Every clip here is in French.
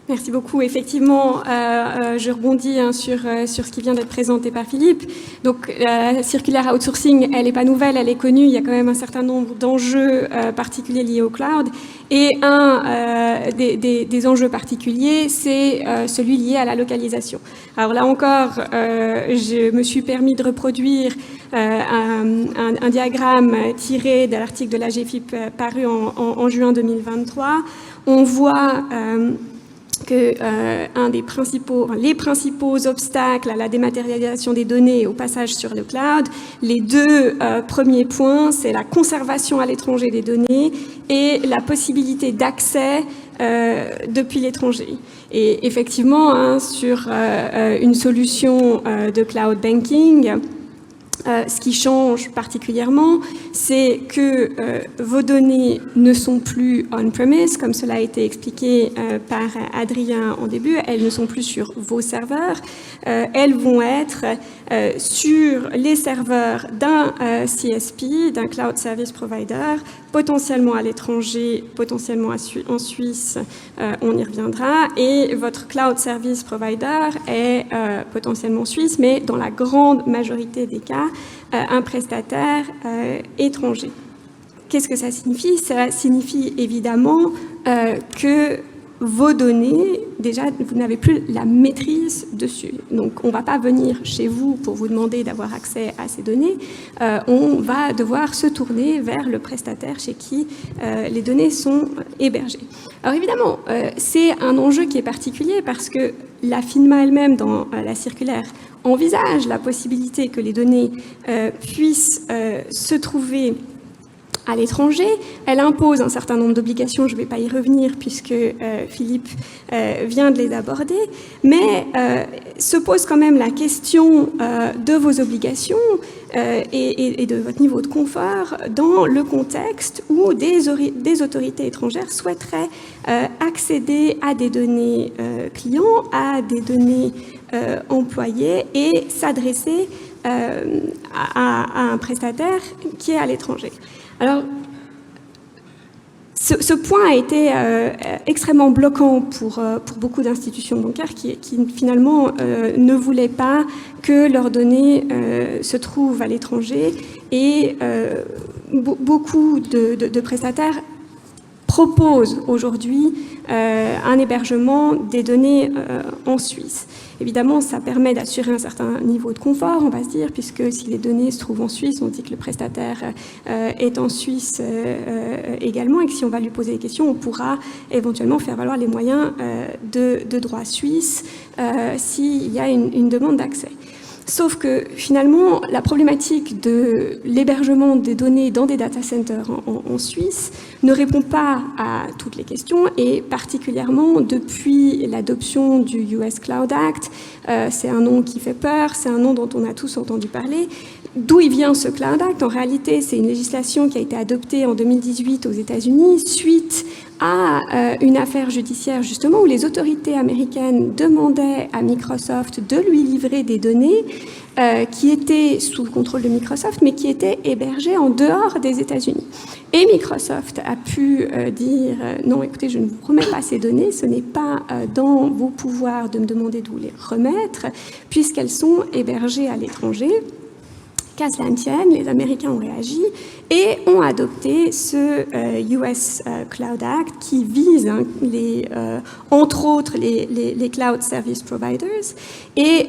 Merci beaucoup. Effectivement, je rebondis sur ce qui vient d'être présenté par Philippe. Donc, la circulaire outsourcing, elle n'est pas nouvelle, elle est connue. Il y a quand même un certain nombre d'enjeux particuliers liés au cloud. Et un des enjeux particuliers, c'est celui lié à la localisation. Alors là encore, je me suis permis de reproduire un diagramme tiré de l'article de la GFIP paru en juin 2023. On voit que les principaux obstacles à la dématérialisation des données et au passage sur le cloud, les deux premiers points, c'est la conservation à l'étranger des données et la possibilité d'accès depuis l'étranger. Et effectivement, sur une solution de cloud banking, ce qui change particulièrement, c'est que vos données ne sont plus on-premise, comme cela a été expliqué par Adrien en début, elles ne sont plus sur vos serveurs, elles vont être sur les serveurs d'un CSP, d'un Cloud Service Provider, potentiellement à l'étranger, potentiellement en Suisse, on y reviendra, et votre Cloud Service Provider est potentiellement suisse, mais dans la grande majorité des cas, un prestataire étranger. Qu'est-ce que ça signifie? Ça signifie évidemment que vos données, déjà, vous n'avez plus la maîtrise dessus. Donc, on ne va pas venir chez vous pour vous demander d'avoir accès à ces données. On va devoir se tourner vers le prestataire chez qui les données sont hébergées. Alors, évidemment, c'est un enjeu qui est particulier parce que la FINMA elle-même, dans la circulaire, envisage la possibilité que les données puissent se trouver à l'étranger. Elle impose un certain nombre d'obligations, je ne vais pas y revenir puisque Philippe vient de les aborder, mais se pose quand même la question de vos obligations et de votre niveau de confort dans le contexte où des autorités étrangères souhaiteraient accéder à des données clients, à des données employés et s'adresser à un prestataire qui est à l'étranger. Alors, ce point a été extrêmement bloquant pour beaucoup d'institutions bancaires qui finalement ne voulaient pas que leurs données se trouvent à l'étranger et beaucoup de prestataires proposent aujourd'hui un hébergement des données en Suisse. Évidemment, ça permet d'assurer un certain niveau de confort, on va se dire, puisque si les données se trouvent en Suisse, on dit que le prestataire est en Suisse également, et que si on va lui poser des questions, on pourra éventuellement faire valoir les moyens de droit suisse s'il y a une demande d'accès. Sauf que finalement, la problématique de l'hébergement des données dans des data centers en Suisse ne répond pas à toutes les questions et particulièrement depuis l'adoption du US Cloud Act, c'est un nom qui fait peur, c'est un nom dont on a tous entendu parler. D'où il vient ce Cloud Act? En réalité, c'est une législation qui a été adoptée en 2018 aux États-Unis suite à une affaire judiciaire justement où les autorités américaines demandaient à Microsoft de lui livrer des données qui étaient sous le contrôle de Microsoft mais qui étaient hébergées en dehors des États-Unis. Et Microsoft a pu dire non, écoutez, je ne vous remets pas ces données, ce n'est pas dans vos pouvoirs de me demander de vous les remettre puisqu'elles sont hébergées à l'étranger. Qu'à cela ne tienne, les Américains ont réagi et ont adopté ce US Cloud Act qui vise entre autres les Cloud Service Providers et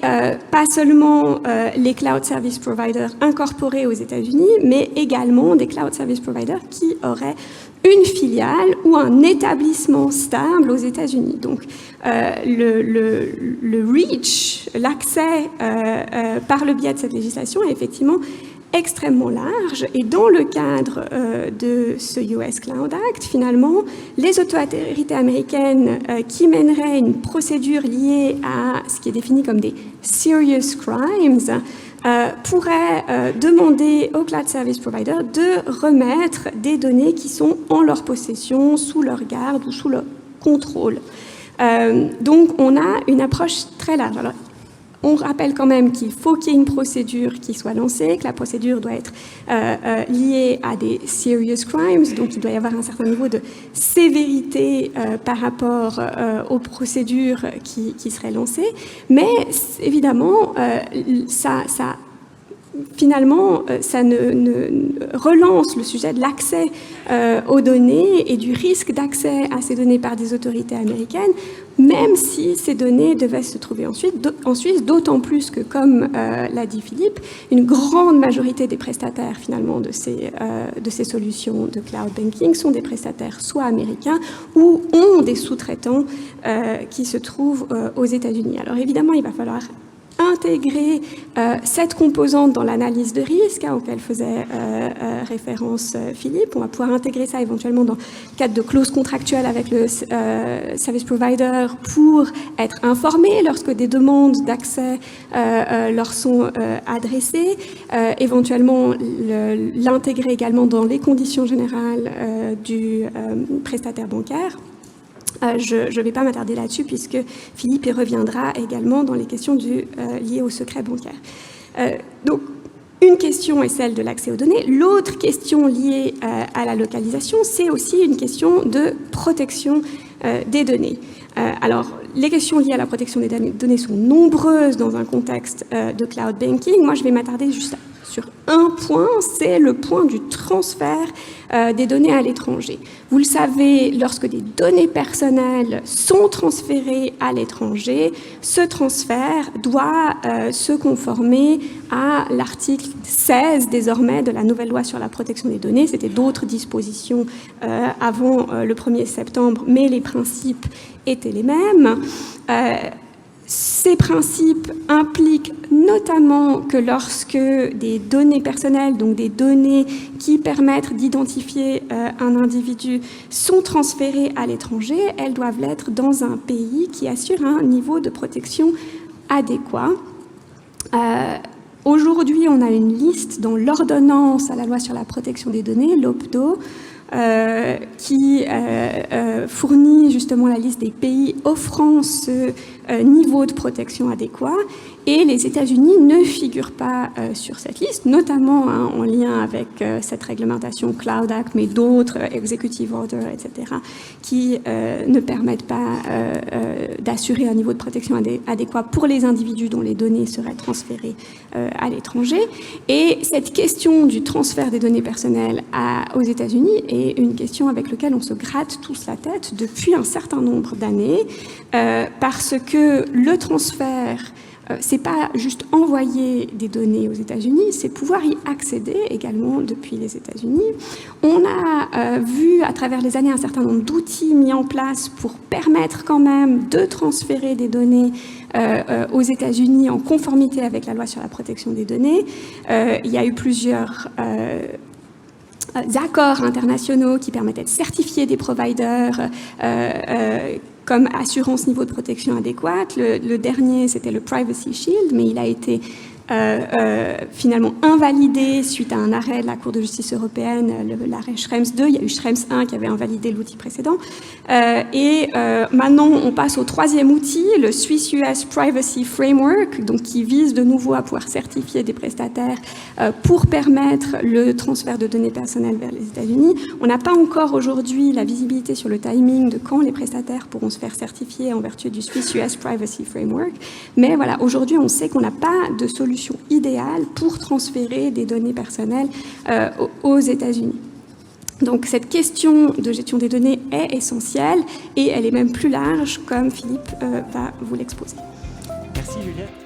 pas seulement les Cloud Service Providers incorporés aux États-Unis, mais également des Cloud Service Providers qui auraient une filiale ou un établissement stable aux États-Unis. Donc, le reach, l'accès par le biais de cette législation est effectivement extrêmement large. Et dans le cadre de ce US Cloud Act, finalement, les autorités américaines qui mèneraient une procédure liée à ce qui est défini comme des serious crimes pourraient demander aux Cloud Service Providers de remettre des données qui sont en leur possession, sous leur garde ou sous leur contrôle. Donc, on a une approche très large. Alors, On rappelle quand même qu'il faut qu'il y ait une procédure qui soit lancée, que la procédure doit être liée à des serious crimes, donc il doit y avoir un certain niveau de sévérité par rapport aux procédures qui seraient lancées. Mais évidemment, finalement, ça relance le sujet de l'accès aux données et du risque d'accès à ces données par des autorités américaines, même si ces données devaient se trouver en Suisse, d'autant plus que, comme l'a dit Philippe, une grande majorité des prestataires finalement de ces solutions de cloud banking sont des prestataires soit américains ou ont des sous-traitants qui se trouvent aux États-Unis. Alors évidemment, il va falloir intégrer cette composante dans l'analyse de risque auquel faisait référence Philippe. On va pouvoir intégrer ça éventuellement dans le cadre de clauses contractuelles avec le service provider pour être informé lorsque des demandes d'accès leur sont adressées. Éventuellement, l'intégrer également dans les conditions générales du prestataire bancaire. Je ne vais pas m'attarder là-dessus puisque Philippe y reviendra également dans les questions liées au secret bancaire. Donc, une question est celle de l'accès aux données. L'autre question liée à la localisation, c'est aussi une question de protection des données. Alors, les questions liées à la protection des données sont nombreuses dans un contexte de cloud banking. Moi, je vais m'attarder juste sur un point, c'est le point du transfert des données à l'étranger. Vous le savez, lorsque des données personnelles sont transférées à l'étranger, ce transfert doit se conformer à l'article 16 désormais de la nouvelle loi sur la protection des données. C'était d'autres dispositions avant le 1er septembre, mais les principes étaient les mêmes. Ces principes impliquent notamment que lorsque des données personnelles, donc des données qui permettent d'identifier un individu, sont transférées à l'étranger, elles doivent l'être dans un pays qui assure un niveau de protection adéquat. Aujourd'hui, on a une liste dans l'ordonnance à la loi sur la protection des données, l'OPDO, qui fournit justement la liste des pays offrant ce niveau de protection adéquat, et les États-Unis ne figurent pas sur cette liste, notamment en lien avec cette réglementation Cloud Act, mais d'autres, Executive Order, etc., qui ne permettent pas d'assurer un niveau de protection adéquat pour les individus dont les données seraient transférées à l'étranger. Et cette question du transfert des données personnelles aux États-Unis est une question avec laquelle on se gratte tous la tête depuis un certain nombre d'années, parce que le transfert, c'est pas juste envoyer des données aux États-Unis, c'est pouvoir y accéder également depuis les États-Unis. On a vu à travers les années un certain nombre d'outils mis en place pour permettre quand même de transférer des données aux États-Unis en conformité avec la loi sur la protection des données. Il y a eu plusieurs accords internationaux qui permettaient de certifier des providers comme assurance niveau de protection adéquate. Le dernier, c'était le Privacy Shield, mais il a été finalement invalidé suite à un arrêt de la Cour de justice européenne, l'arrêt Schrems 2. Il y a eu Schrems 1 qui avait invalidé l'outil précédent. Maintenant, on passe au troisième outil, le Swiss-US Privacy Framework, donc qui vise de nouveau à pouvoir certifier des prestataires pour permettre le transfert de données personnelles vers les États-Unis. On n'a pas encore aujourd'hui la visibilité sur le timing de quand les prestataires pourront se faire certifier en vertu du Swiss-US Privacy Framework. Mais voilà, aujourd'hui, on sait qu'on n'a pas de solution idéale pour transférer des données personnelles aux États-Unis. Donc cette question de gestion des données est essentielle et elle est même plus large, comme Philippe va vous l'exposer. Merci Juliette.